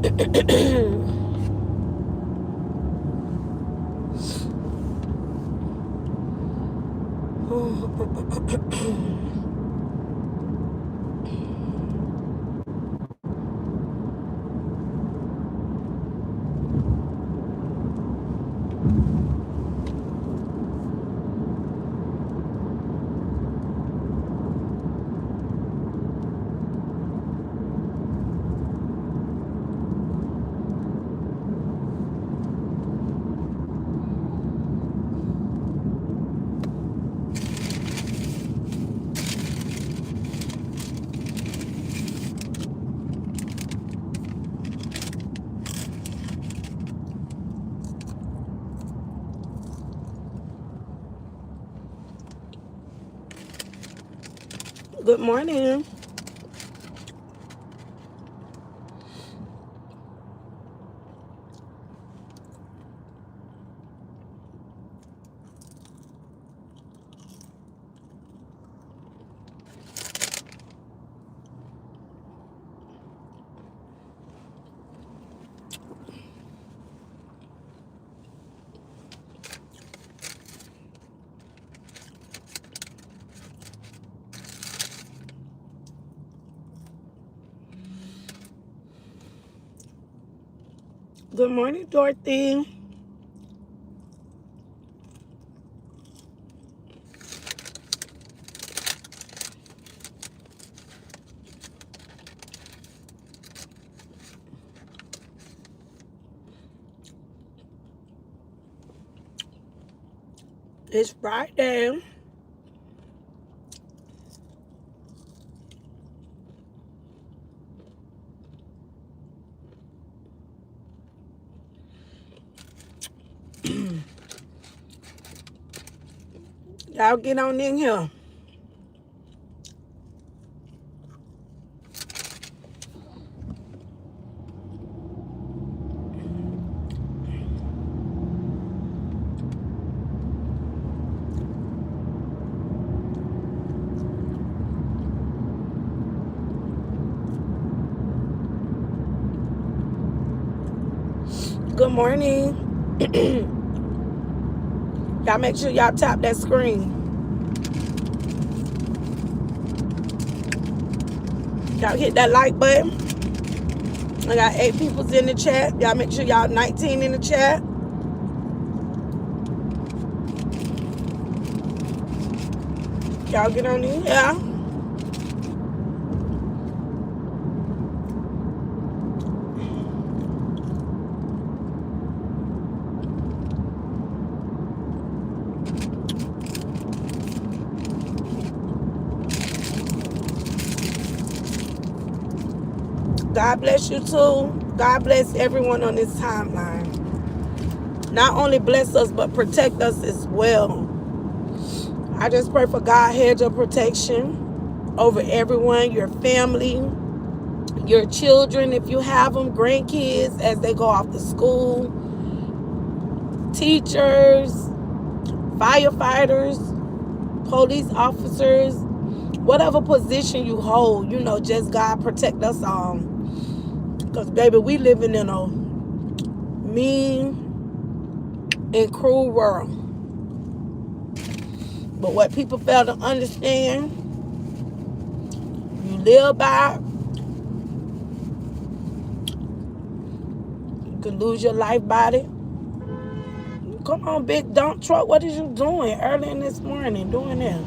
Good morning. Good morning, Dorothy. It's Friday. Y'all get on in here. Good morning. Y'all make sure y'all tap that screen. Y'all hit that like button. I got 8 peoples in the chat. Y'all make sure y'all 19 in the chat. Y'all get on in here. God bless you too. God bless everyone on this timeline. Not only bless us, but protect us as well. I just pray for God hedge of protection over everyone, your family, your children, if you have them, grandkids as they go off to school, teachers, firefighters, police officers, whatever position you hold, you know, just God protect us all. Because, baby, we living in a mean and cruel world. But what people fail to understand, you live by it, you can lose your life by it. Come on, big dump truck, what is you doing early in this morning doing that?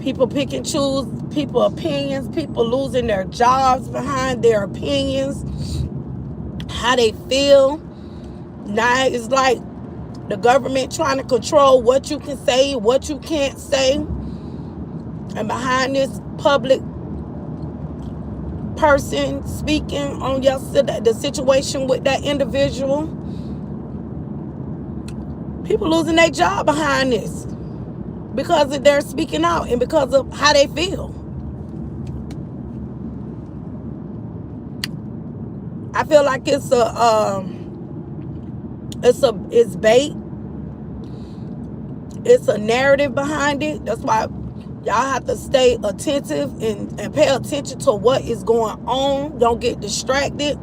People pick and choose people's opinions, people losing their jobs behind their opinions, how they feel. Now it's like the government trying to control what you can say, what you can't say. And behind this public person speaking on yesterday, the situation with that individual, people losing their job behind this because of their speaking out and because of how they feel. I feel like it's bait. It's a narrative behind it. That's why Y'all have to stay attentive and pay attention to what is going on. Don't get distracted.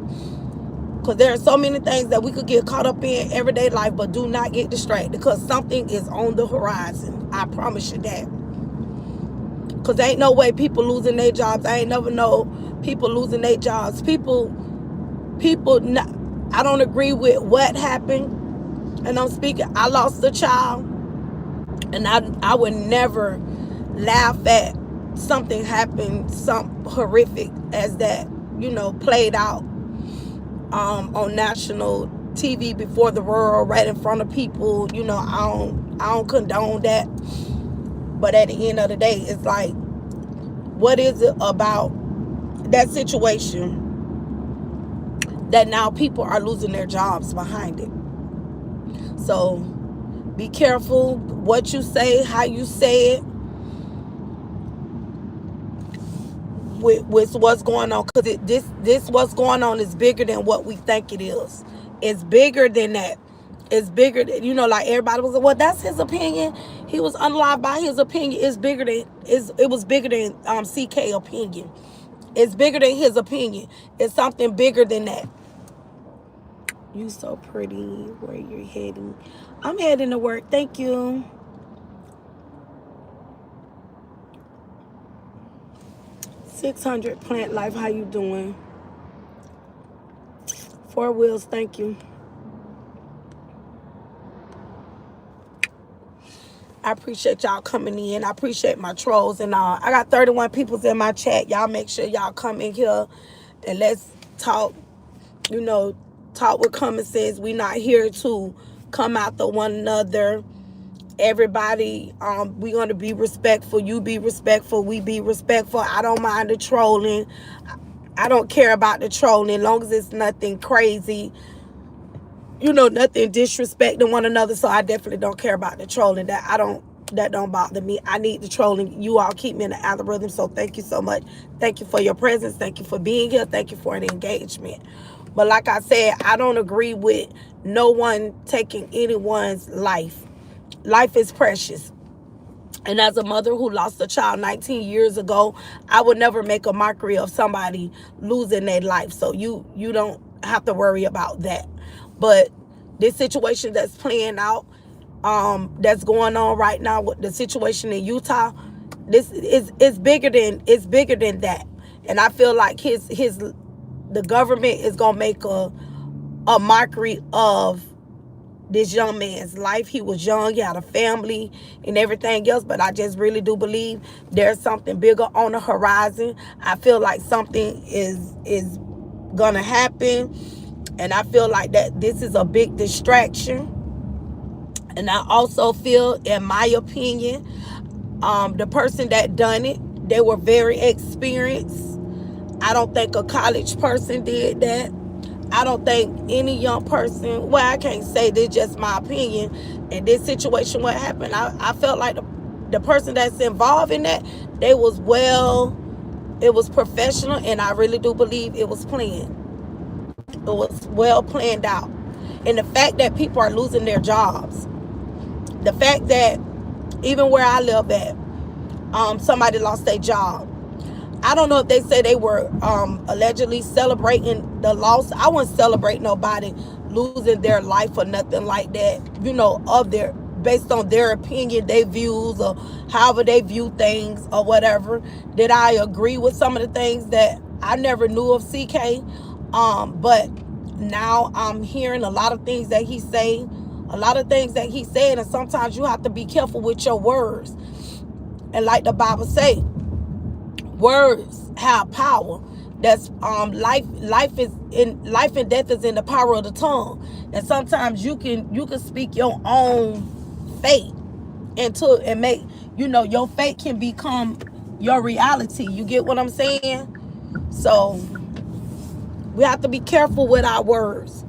Because there are so many things that we could get caught up in everyday life, but do not get distracted because something is on the horizon. I promise you that. Because ain't no way people losing their jobs. I ain't never know people losing their jobs. I don't agree with what happened. And I'm speaking, I lost a child. And I would never laugh at something happened, something horrific as that, played out on national TV before the world, right in front of people. I don't condone that. But at the end of the day, it's like, what is it about that situation that now people are losing their jobs behind it? So be careful what you say, how you say it, with what's going on, because this what's going on is bigger than what we think it is. It's bigger than that. It's bigger than, like everybody was like, well, that's his opinion. He was unalive by his opinion. It was bigger than CK opinion. It's bigger than his opinion. It's something bigger than that. You so pretty. Where you heading? I'm heading to work. Thank you. $600 Plant Life. How you doing? 4 Wheels. Thank you. I appreciate y'all coming in. I appreciate my trolls and all. I got 31 peoples in my chat. Y'all make sure y'all come in here and let's talk. Talk with common sense. We not here to come after one another. Everybody, we gonna be respectful. You be respectful. We be respectful. I don't mind the trolling. I don't care about the trolling, as long as it's nothing crazy. Nothing disrespecting one another. So I definitely don't care about the trolling. That don't bother me. I need the trolling. You all keep me in the algorithm. So thank you so much. Thank you for your presence. Thank you for being here. Thank you for an engagement. But like I said, I don't agree with no one taking anyone's life. Life is precious. And as a mother who lost a child 19 years ago, I would never make a mockery of somebody losing their life. So you don't have to worry about that. But this situation that's playing out, that's going on right now with the situation in Utah, this is bigger than that. And I feel like the government is gonna make a mockery of this young man's life. He was young, he had a family and everything else, but I just really do believe there's something bigger on the horizon. I feel like something is gonna happen, and I feel like that this is a big distraction. And I also feel, in my opinion, the person that done it, they were very experienced. I don't think a college person did that. I don't think any young person, well, I can't say this, just my opinion. In this situation, what happened, I felt like the person that's involved in that, it was professional, and I really do believe it was planned. It was well planned out. And the fact that people are losing their jobs, the fact that even where I live at, somebody lost their job. I don't know if they say they were allegedly celebrating the loss. I wouldn't celebrate nobody losing their life or nothing like that, based on their opinion, their views, or however they view things or whatever. Did I agree with some of the things that I never knew of CK? But now I'm hearing a lot of things that he said, and sometimes you have to be careful with your words. And like the Bible say, words have power. That's life and death is in the power of the tongue. And sometimes you can speak your own fate into it and make your fate can become your reality. You get what I'm saying? So we have to be careful with our words.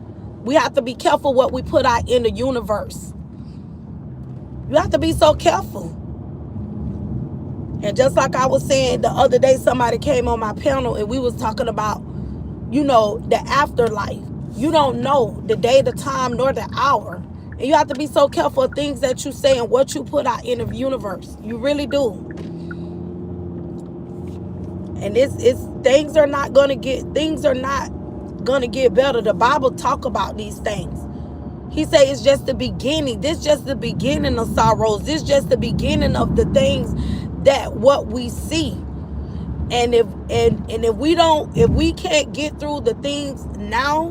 We have to be careful what we put out in the universe. You have to be so careful. And just like I was saying the other day, somebody came on my panel and we was talking about, the afterlife. You don't know the day, the time, nor the hour. And you have to be so careful of things that you say and what you put out in the universe. You really do. And it's things are not gonna get better. The Bible talk about these things. He said it's just the beginning. This just the beginning of sorrows. This just the beginning of the things that what we see. And if we can't get through the things now,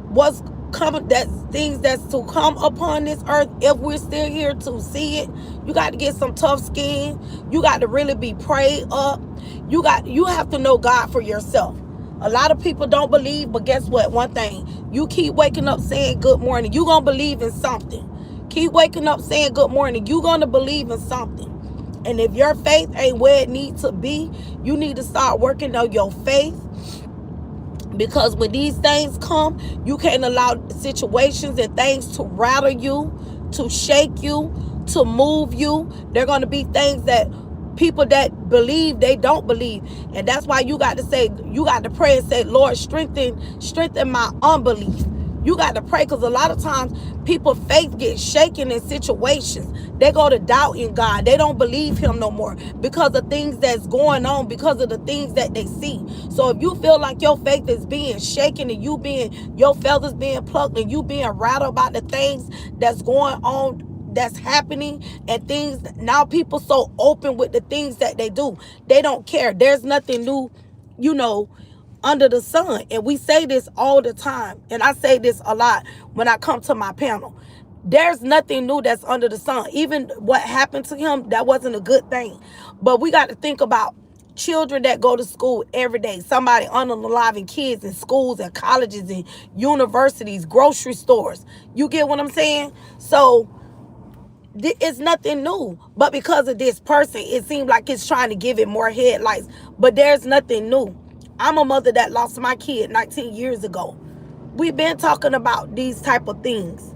what's coming, that's things that's to come upon this earth, if we're still here to see it, you got to get some tough skin. You got to really be prayed up. You have to know God for yourself. A lot of people don't believe, but guess what? One thing, you keep waking up saying good morning, you're going to believe in something. Keep waking up saying good morning, you're going to believe in something. And if your faith ain't where it needs to be, you need to start working on your faith. Because when these things come, you can't allow situations and things to rattle you, to shake you, to move you. They're going to be things that people that believe, they don't believe. And that's why you got to pray and say, Lord, strengthen my unbelief. You got to pray, because a lot of times people's faith gets shaken in situations. They go to doubt in God. They don't believe him no more because of things that's going on, because of the things that they see. So if you feel like your faith is being shaken and your feathers being plucked and you being rattled about the things that's going on, that's happening, and things now, people so open with the things that they do. They don't care. There's nothing new, under the sun. And we say this all the time, and I say this a lot when I come to my panel. There's nothing new that's under the sun. Even what happened to him, that wasn't a good thing. But we got to think about children that go to school every day. Somebody unaliving kids in schools and colleges and universities, grocery stores. You get what I'm saying? So it's nothing new. But because of this person, it seems like it's trying to give it more headlights. But there's nothing new. I'm a mother that lost my kid 19 years ago. We've been talking about these type of things.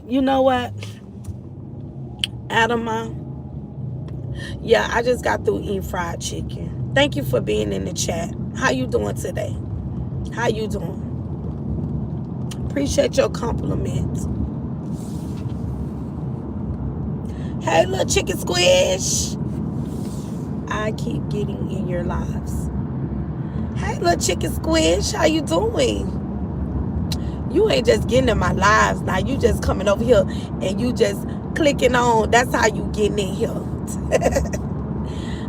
You know what, Adama? Yeah, I just got through eating fried chicken. Thank you for being in the chat. How you doing today? How you doing? Appreciate your compliments. Hey, little chicken squish. I keep getting in your lives. Hey, little chicken squish. How you doing? You ain't just getting in my lives now. You just coming over here and you just clicking on. That's how you getting in here.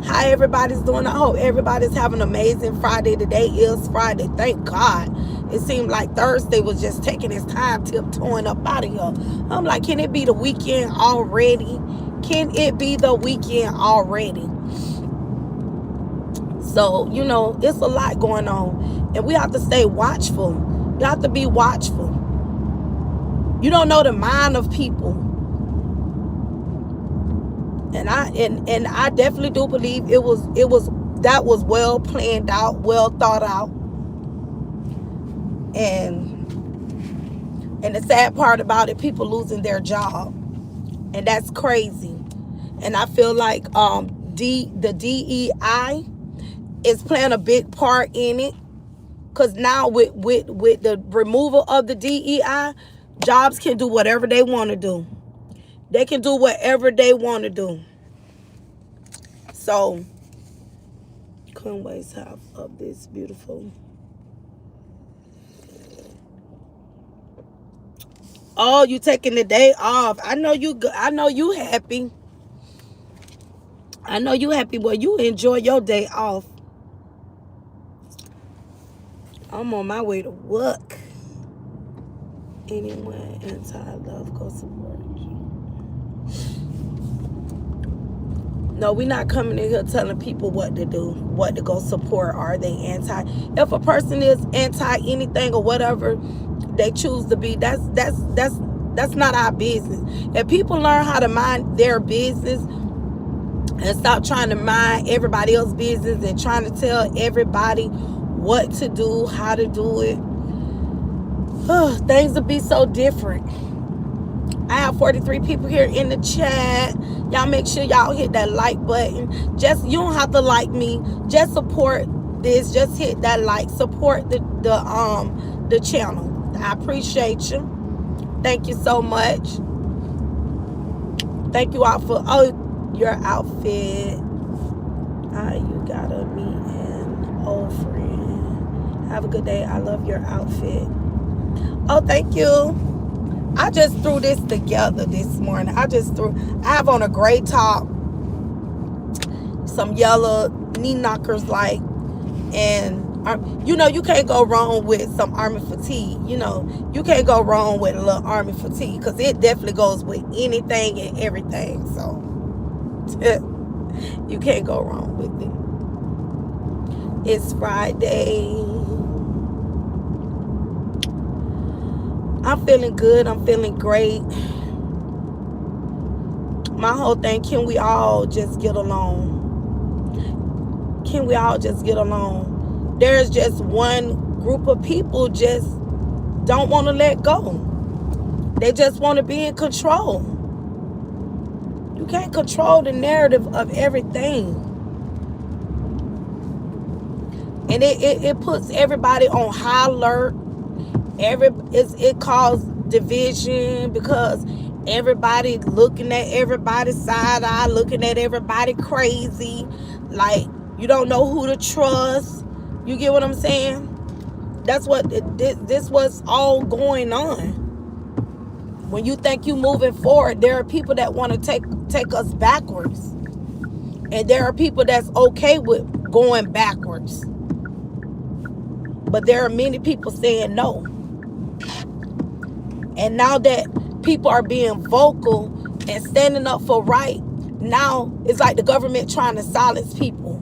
How everybody's doing? I hope everybody's having an amazing Friday. Today is Friday. Thank God. It seemed like Thursday was just taking its time, tiptoeing up out of here. I'm like, can it be the weekend already? Can it be the weekend already? So, it's a lot going on. And we have to stay watchful. You have to be watchful. You don't know the mind of people. And I definitely do believe that was well planned out, well thought out. And the sad part about it, people losing their job. And that's crazy. And I feel like the DEI is playing a big part in it. Because now with the removal of the DEI, jobs can do whatever they want to do. They can do whatever they want to do. So, Conway's house of this beautiful. Oh, you taking the day off. I know you happy. I know you happy, boy. You enjoy your day off. I'm on my way to work. Anyone anti-love go support you. No, we're not coming in here telling people what to do, what to go support. Are they anti? If a person is anti anything or whatever they choose to be, that's not our business. If people learn how to mind their business and stop trying to mind everybody else's business and trying to tell everybody what to do, how to do it, things will be so different. I have 43 people here in the chat. Y'all make sure y'all hit that like button. You don't have to like me. Just support this. Just hit that like. Support the channel. I appreciate you. Thank you so much. thank you all for your outfit. You gotta meet an old friend. Have a good day. I love your outfit. Oh, thank you. I just threw this together this morning. I have on a gray top, some yellow knee knockers, like, and you can't go wrong with some army fatigue. You can't go wrong with a little army fatigue, because it definitely goes with anything and everything. So you can't go wrong with it. It's Friday. I'm feeling good. I'm feeling great. My whole thing, can we all just get along? Can we all just get along? There's just one group of people just don't want to let go. They just want to be in control. You can't control the narrative of everything. And it puts everybody on high alert. It causes division, because everybody looking at everybody side eye, looking at everybody crazy. Like, you don't know who to trust. You get what I'm saying? That's what this was all going on. When you think you moving forward, there are people that want to take us backwards, and there are people that's okay with going backwards. But there are many people saying no. And now that people are being vocal and standing up for right, now it's like the government trying to silence people.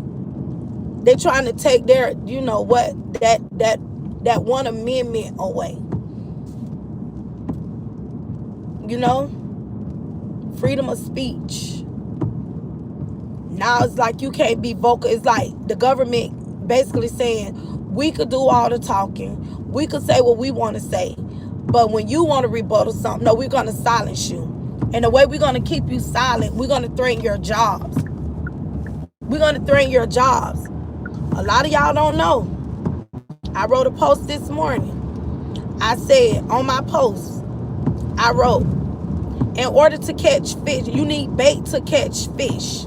They're trying to take their, that one amendment away. Freedom of speech. Now it's like you can't be vocal. It's like the government basically saying, we could do all the talking, we could say what we want to say, but when you want to rebuttal something, no, we're going to silence you. And the way we're going to keep you silent, we're going to threaten your jobs. We're going to threaten your jobs. A lot of y'all don't know. I wrote a post this morning. I said on my post, I wrote, in order to catch fish, you need bait to catch fish.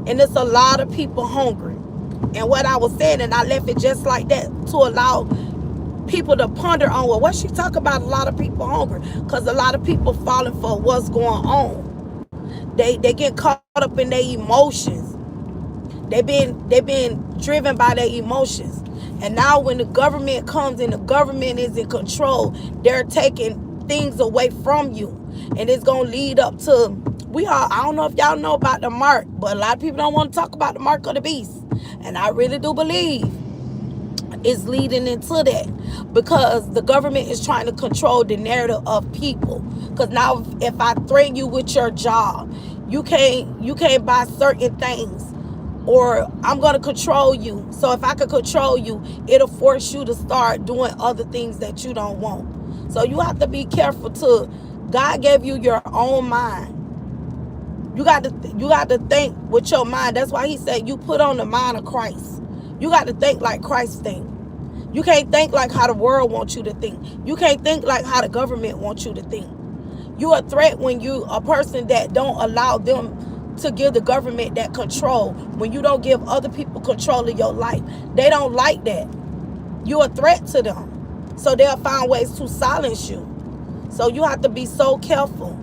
And there's a lot of people hungry. And what I was saying, and I left it just like that to allow people to ponder on, well, what she talk about, a lot of people hungry? Because a lot of people falling for what's going on. They get caught up in their emotions. They've been driven by their emotions. And now when the government comes and the government is in control, they're taking things away from you. And it's going to lead up to, I don't know if y'all know about the mark, but a lot of people don't want to talk about the mark of the beast. And I really do believe it's leading into that, because the government is trying to control the narrative of people. Because now if I threaten you with your job, you can't buy certain things, or I'm going to control you. So if I could control you, it'll force you to start doing other things that you don't want. So you have to be careful too. God gave you your own mind. You got to think with your mind. That's why he said you put on the mind of Christ. You got to think like Christ thinks. You can't think like how the world wants you to think. You can't think like how the government wants you to think. You're a threat when you a person that don't allow them to give the government that control. When you don't give other people control of your life, they don't like that. You're a threat to them. So they'll find ways to silence you. So you have to be so careful,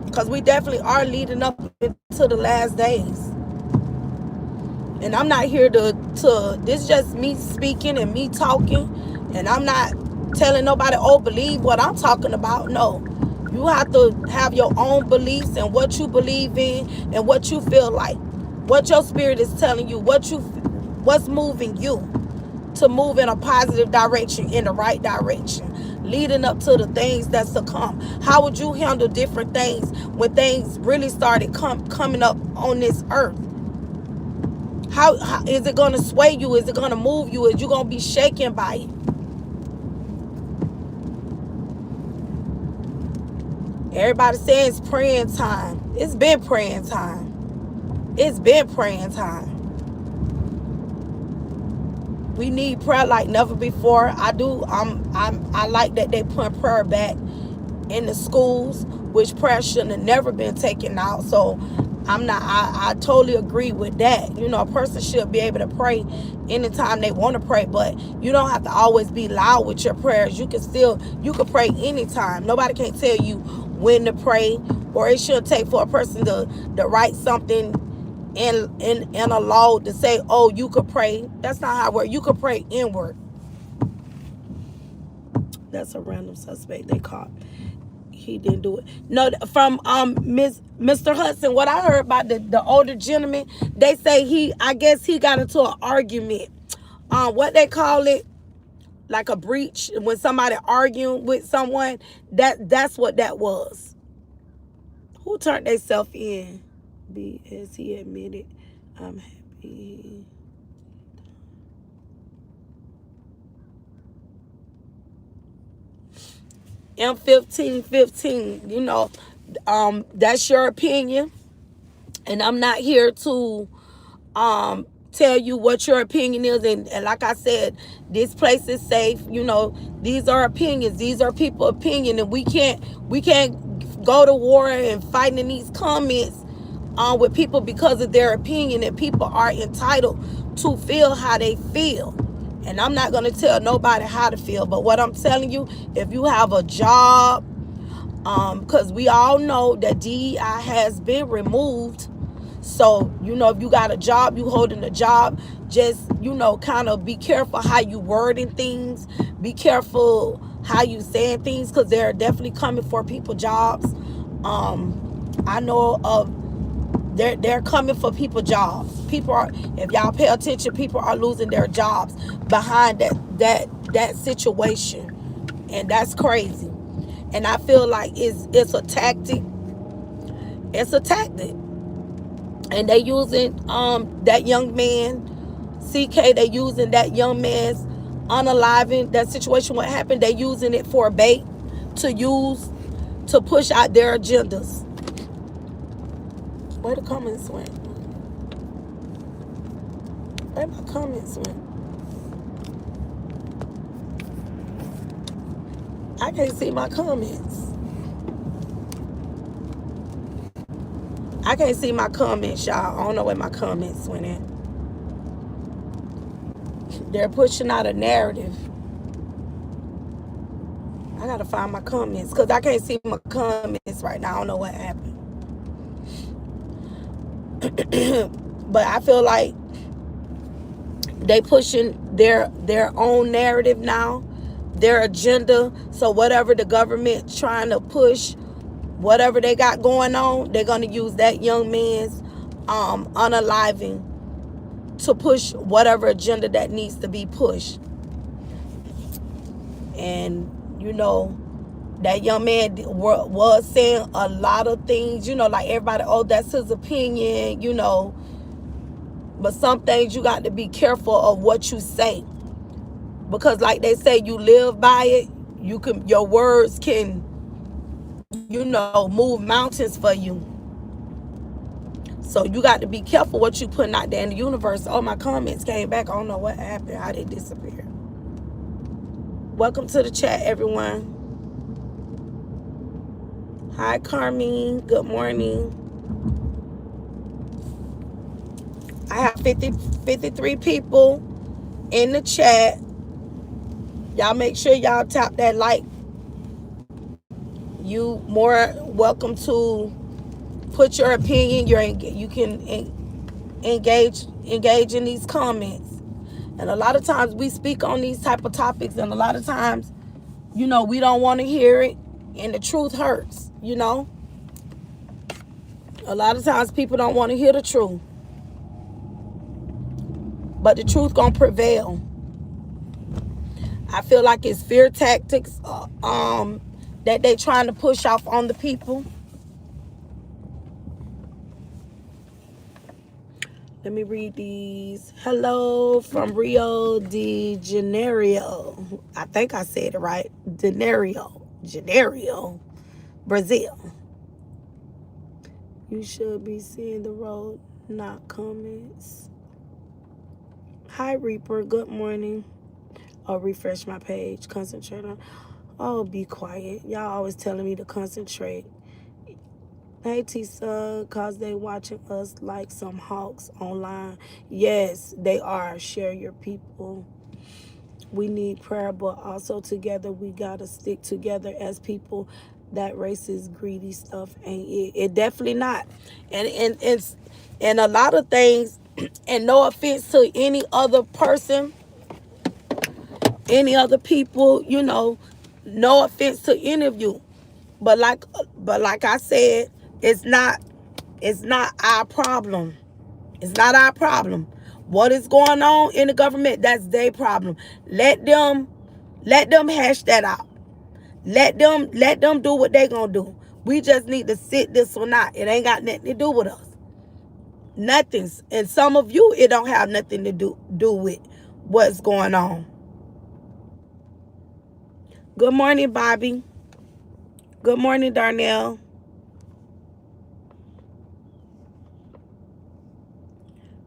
because we definitely are leading up into the last days. And I'm not here to this is just me speaking and me talking. And I'm not telling nobody, oh, believe what I'm talking about. No. You have to have your own beliefs and what you believe in and what you feel like. What your spirit is telling you, what's moving you to move in a positive direction, in the right direction, leading up to the things that's to come. How would you handle different things when things really started coming up on this earth? How is it going to sway you? Is it going to move you? Is you going to be shaken by it? Everybody says it's praying time. It's been praying time. It's been praying time. We need prayer like never before. I like that they put prayer back in the schools. which prayer shouldn't have never been taken out. So I totally agree with that. You know, a person should be able to pray anytime they want to pray, but you don't have to always be loud with your prayers. You can pray anytime. Nobody can tell you when to pray, or it should take for a person to write something in a law to say, oh, you could pray. That's not how it works. You could pray inward. That's a random suspect they caught. He didn't do it. No, from Mr. Hudson, what I heard about the older gentleman, they say I guess he got into an argument. What they call it, like a breach, when somebody arguing with someone, that's what that was. Who turned themselves in? As he admitted, I'm happy. M1515, you know, that's your opinion, and I'm not here to tell you what your opinion is, and like I said, this place is safe. You know, these are opinions, these are people's opinion, and we can't go to war and fighting in these comments with people because of their opinion, and people are entitled to feel how they feel. And I'm not going to tell nobody how to feel, but what I'm telling you, if you have a job, because we all know that DEI has been removed. So, you know, if you got a job, you holding a job, just, you know, kind of be careful how you wording things. Be careful how you saying things, because they're definitely coming for people jobs. I know of they're coming for people jobs. People are, if y'all pay attention, people are losing their jobs behind that situation, and that's crazy. And I feel like it's a tactic. It's a tactic, and they using that young man, CK. They using that young man's unaliving, that situation. What happened? They using it for bait to push out their agendas. Where the comments went? Where my comments went? I can't see my comments. I can't see my comments, y'all. I don't know where my comments went at. They're pushing out a narrative. I gotta find my comments, because I can't see my comments right now. I don't know what happened. But I feel like they pushing their own narrative now, their agenda. So whatever the government trying to push, whatever they got going on, they're gonna use that young man's unaliving to push whatever agenda that needs to be pushed. And you know, that young man was saying a lot of things, you know, like everybody, oh, that's his opinion, you know. But some things you got to be careful of what you say, because like they say, you live by it. Your words can, you know, move mountains for you. So you got to be careful what you putting out there in the universe. Oh, my comments came back. I don't know what happened. How they disappear. Welcome to the chat, everyone. Hi, Carmine. Good morning. I have 53 people in the chat. Y'all make sure y'all tap that like. You more welcome to put your opinion. You can engage in these comments. And a lot of times we speak on these type of topics, and a lot of times, you know, we don't want to hear it, and the truth hurts, you know. A lot of times people don't want to hear the truth, but the truth gonna prevail. I feel like it's fear tactics that they trying to push off on the people. Let me read these. Hello from Rio de Janeiro. I think I said it right. Janeiro, Brazil. You should be seeing the road, not comments. Hi, Reaper. Good morning. I'll refresh my page. Concentrate on. Oh, be quiet. Y'all always telling me to concentrate. Hey T-Sun, cause they watching us like some hawks online. Yes, they are. Share your people. We need prayer, but also together we gotta stick together as people. That racist, greedy stuff ain't it. It definitely not. And a lot of things, and no offense to any other person, any other people, you know, no offense to any of you. But like I said, it's not our problem. It's not our problem. What is going on in the government, that's their problem. Let them hash that out. Let them do what they gonna do. We just need to sit this one out. It ain't got nothing to do with us. Nothing's. And some of you, it don't have nothing to do with what's going on. Good morning, Bobby. Good morning, Darnell.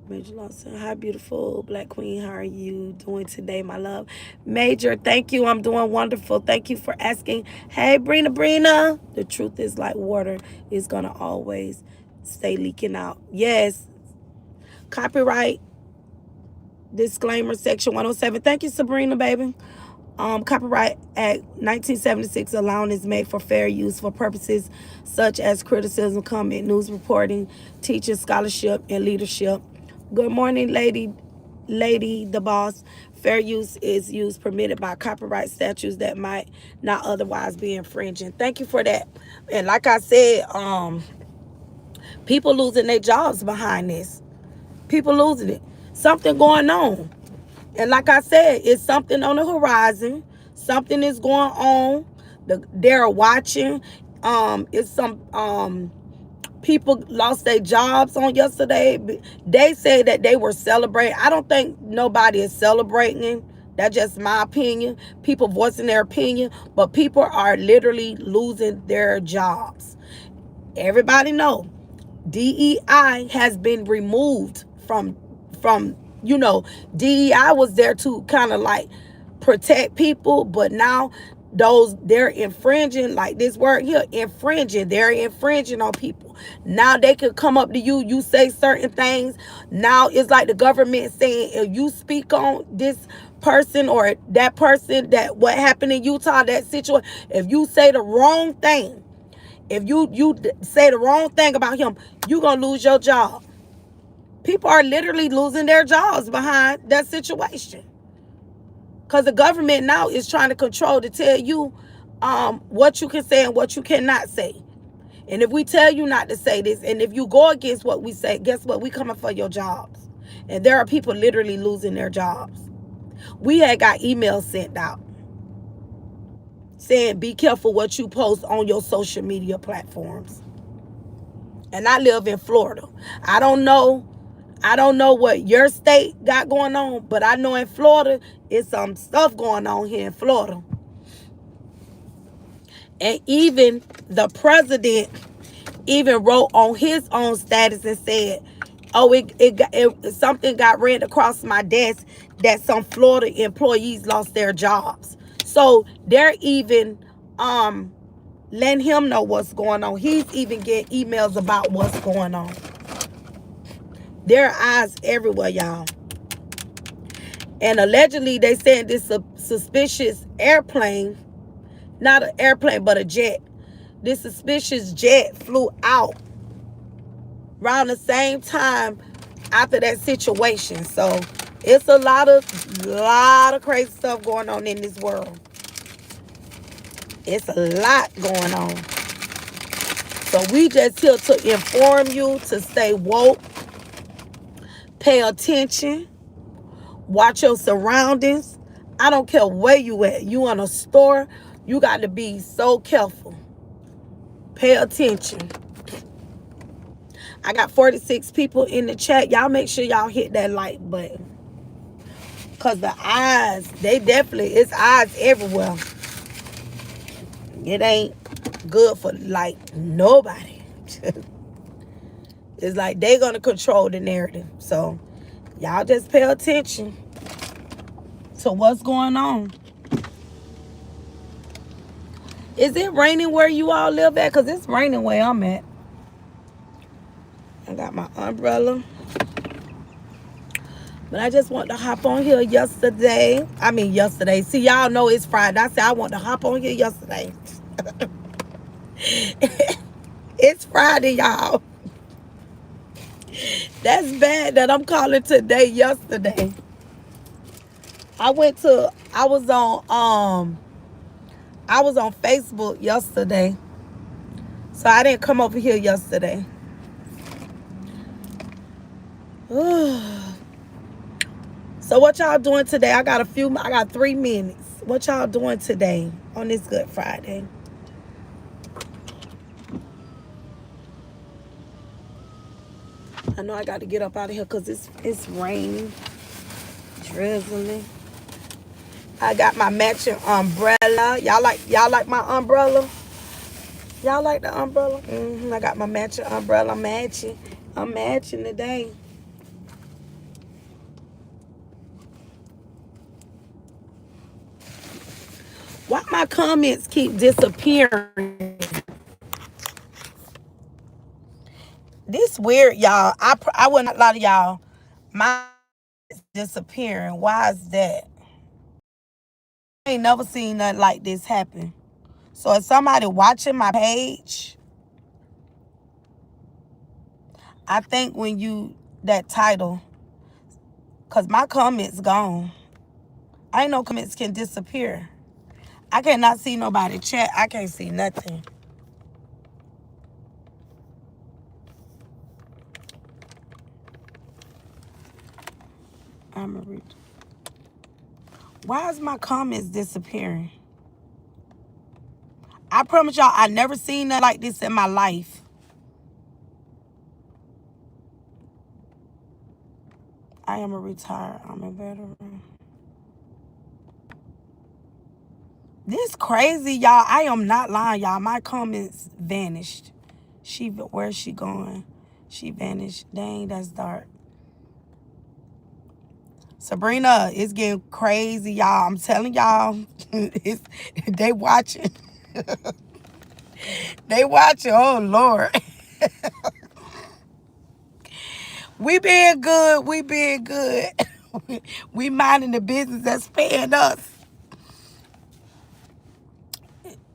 Major Lawson, hi, beautiful Black Queen. How are you doing today, my love? Major, thank you. I'm doing wonderful. Thank you for asking. Hey, Brina. The truth is like water. It's going to always stay leaking out. Yes. Copyright disclaimer section 107. Thank you, Sabrina, baby. Copyright Act 1976 allowing is made for fair use for purposes such as criticism, comment, news reporting, teaching, scholarship, and leadership. Good morning, lady the boss. Fair use is use permitted by copyright statutes that might not otherwise be infringing. Thank you for that. And like I said, people losing their jobs behind this. People losing it. Something going on. And like I said, it's something on the horizon. Something is going on. They're watching. It's some people lost their jobs on yesterday. They say that they were celebrating. I don't think nobody is celebrating. That's just my opinion. People voicing their opinion, but people are literally losing their jobs. Everybody know DEI has been removed from DEI was there to kind of like protect people, but now they're infringing, like this word here, infringing. They're infringing on people. Now they can come up to you, you say certain things. Now it's like the government saying, if you speak on this person or that person, that what happened in Utah, that situation, if you say the wrong thing, if you say the wrong thing about him, you're gonna lose your job. People are literally losing their jobs behind that situation. Because the government now is trying to control, to tell you what you can say and what you cannot say. And if we tell you not to say this, and if you go against what we say, guess what? We coming for your jobs. And there are people literally losing their jobs. We had got emails sent out saying, be careful what you post on your social media platforms. And I live in Florida. I don't know what your state got going on, but I know in Florida, it's some stuff going on here in Florida. And even the president even wrote on his own status and said, oh, something got read across my desk that some Florida employees lost their jobs. So they're even letting him know what's going on. He's even getting emails about what's going on. There are eyes everywhere, y'all. And allegedly, they said this suspicious airplane, not an airplane, but a jet. This suspicious jet flew out around the same time after that situation. So it's a lot of crazy stuff going on in this world. It's a lot going on. So we just here to inform you to stay woke, pay attention, watch your surroundings. I don't care where you at. You in a store, you got to be so careful. Pay attention. I got 46 people in the chat. Y'all make sure y'all hit that like button. Because the eyes, it's eyes everywhere. It ain't good for like nobody. It's like they gonna control the narrative. So y'all just pay attention to what's going on. Is it raining where you all live at? Because it's raining where I'm at. I got my umbrella. But I just want to hop on here yesterday. Yesterday. See, y'all know it's Friday. I said I want to hop on here yesterday. It's Friday, y'all. That's bad that I'm calling today yesterday. I was on Facebook yesterday. So I didn't come over here yesterday. So what y'all doing today? I got 3 minutes. What y'all doing today on this Good Friday? I know I got to get up out of here because it's raining, drizzling. I got my matching umbrella. Y'all like my umbrella? Y'all like the umbrella? I got my matching umbrella. I'm matching today. Why my comments keep disappearing? This weird, y'all. I wouldn't lie to y'all. My disappearing. Why is that? I ain't never seen nothing like this happen. So if somebody watching my page, I think that title, because my comments gone. I ain't no comments can disappear. I cannot see nobody chat. I can't see nothing. I'm gonna read. Why is my comments disappearing? I promise y'all, I never seen nothing like this in my life. I am a retired. I'm a veteran. This crazy, y'all. I am not lying, y'all. My comments vanished. Where's she going? She vanished. Dang, that's dark. Sabrina, it's getting crazy, y'all. I'm telling y'all, they watching. They watching. Oh Lord. We being good. We being good. We minding the business that's paying us.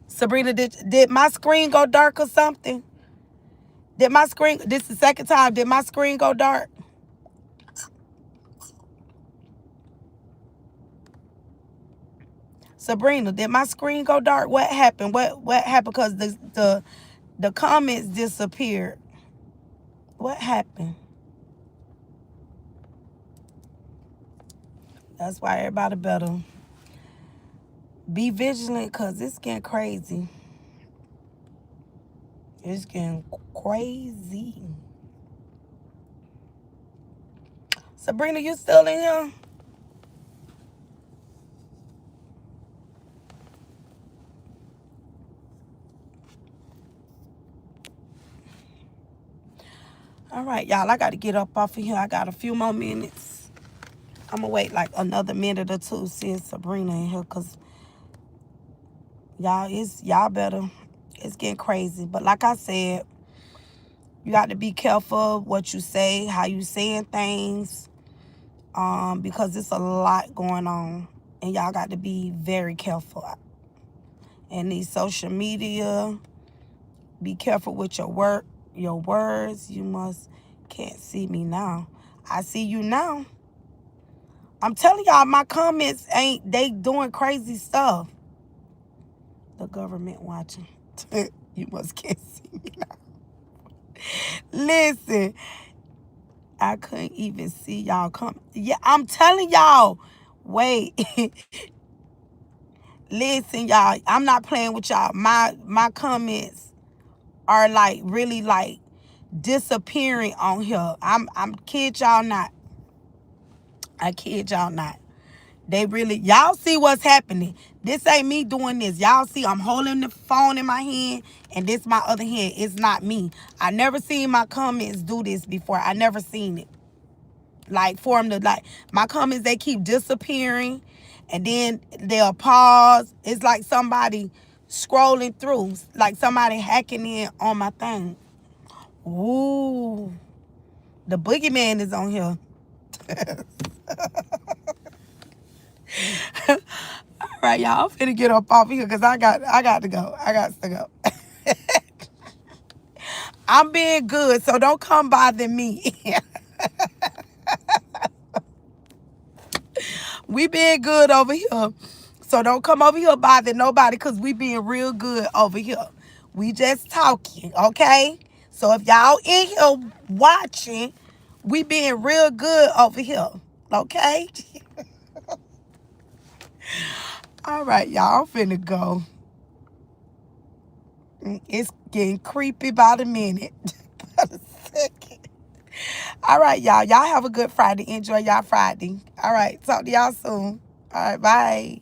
Sabrina, did my screen go dark or something? This is the second time, did my screen go dark? Sabrina, did my screen go dark? What happened? What happened? Because the comments disappeared. What happened? That's why everybody better be vigilant, because it's getting crazy. It's getting crazy. Sabrina, you still in here? All right, y'all, I got to get up off of here. I got a few more minutes. I'm going to wait like another minute or two, see if Sabrina in here, because y'all better. It's getting crazy. But like I said, you got to be careful what you say, how you saying things, because it's a lot going on, and y'all got to be very careful. And these social media, be careful with your words. Can't see me now. I see you now. I'm telling y'all, my comments they doing crazy stuff. The government watching. You can't see me now. Listen, I couldn't even see y'all come. Yeah, I'm telling y'all. Wait. Listen, y'all, I'm not playing with y'all. My comments are like really like disappearing on here. I'm kid y'all not. I kid y'all not. They really, y'all see what's happening. This ain't me doing this. Y'all see I'm holding the phone in my hand and this my other hand. It's not me. I never seen my comments do this before. I never seen it. Like for them to like, my comments, they keep disappearing and then they'll pause. It's like somebody scrolling through, like somebody hacking in on my thing. Ooh. The boogeyman is on here. All right, y'all. I'm finna get up off here because I got to go. I got to go. I'm being good, so don't come bother me. We being good over here. So don't come over here bother nobody because we being real good over here. We just talking, okay? So if y'all in here watching, we being real good over here, okay? All right, y'all. I'm finna go. It's getting creepy by the minute. By the second. All right, y'all. Y'all have a good Friday. Enjoy y'all Friday. All right. Talk to y'all soon. All right. Bye.